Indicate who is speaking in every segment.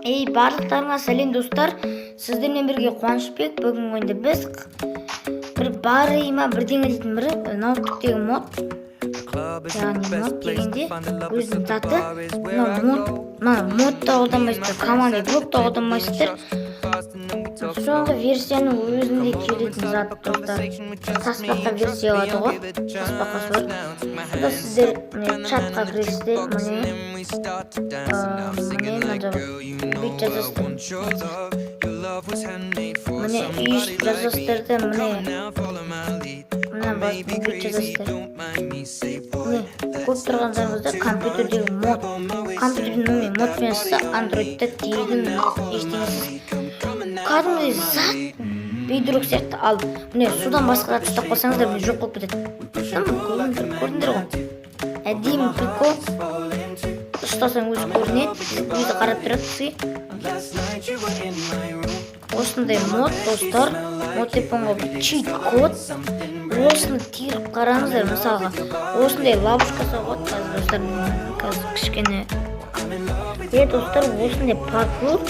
Speaker 1: Барлықтарыңа сәлем достар. Сіздермен бірге Қуанышбек. Бүгін енді біз бір барыма бірдеңе дейтін бірі ноутбуктегі мод, яғни мод дегенде өзінің заты. Модта қолданбайсыздар, команда блокта қолданбайсыздар. Соңғы версияның өзінде келетін зат достар. Таспақа версия алады ғой, таспақасы бар. Сонда сіздер чатқа кіресіздер, бит жазасыздар. Үй жазасыздар да бит жазасыздар. Көріп тұрғандарыңызда компьютердегі мод. Компьютердің модпен жасаса, андроидта тегін ештеңесіз. Кәдімгідей зат бейдірок сияқты ал судан басқа зат ұстап қойсаңыздар жоқ болып кетеді. Көрдіңдер ғой, әдемі прикол. Ұстасаң өзі көрінеді, өзі қарап тұрады сізге. Осындай мод достар, мод деп қойған чит код. Осыны теріп қараңыздар, мысалға осындай ловушка соғады қазір достар, қазір кішкене. Достар, осындай паркур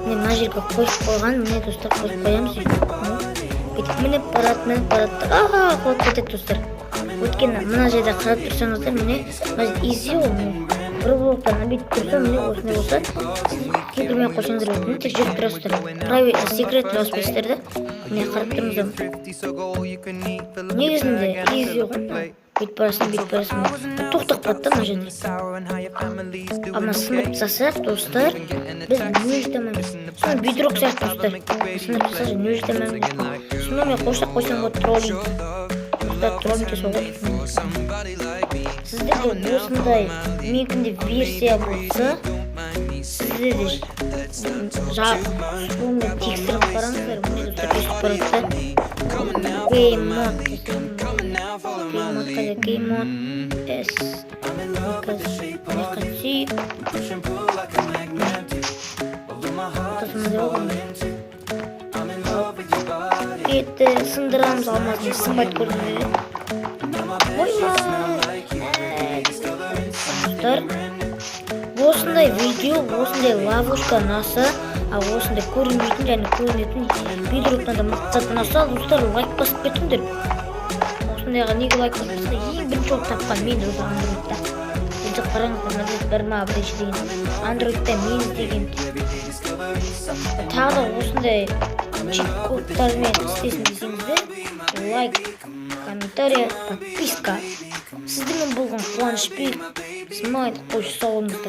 Speaker 1: мына жерге қосып қойған, міне достар, қосып қоямыз. Мініп барады, қойып кетеді достар. Өйткені мына жерде қарап тұрсаңыздар, міне изи ол, бір блоктан бүйтіп тұрса, міне осындай болса, келтірмей қойсаңыздар өтіне тек жүріп тұрасыздар. Секрет жазбайсыздар да, міне қарап тұрыңыздар. Негізінде изи ғой, бүйтіп барасың, тоқтап қалады да мына жерде. Ама сынып жасақ достар, біз нөл жітеміз. Соны бейдірок сияқты достар. Сынып жасақ нөл жітеміз. Соны мен қойсақ қойсам ғой троллинг. Достар троллингке соғады. Сіздерде осындай менікінде версия болса, сіздерде соны тексеріп қараңыздар. Міне достар өсіп барады. Гейммод. Гейммод S. Кетті, сындырамыз алмасын, сынбайды көрінеді. Достар, осындай видео, осындай ловушка ұнаса, осындай көрінбейтін және көрінетін видеолықтан да мықтап ұнаса, достар, лайк басып кетіңдер. Осындайға неге лайк басып кетіңдер? Ең бірінші болып тапқан мен өзі андроидта. Енді қараңыздар, бірінші деген андроидта мен деген. Тағы да осындай чит кодтармен істесін десеңіздер, лайк, комментария, подписка. Сіздермен болған Қуанышбек. Смайлик қойшы сау болыңыздар.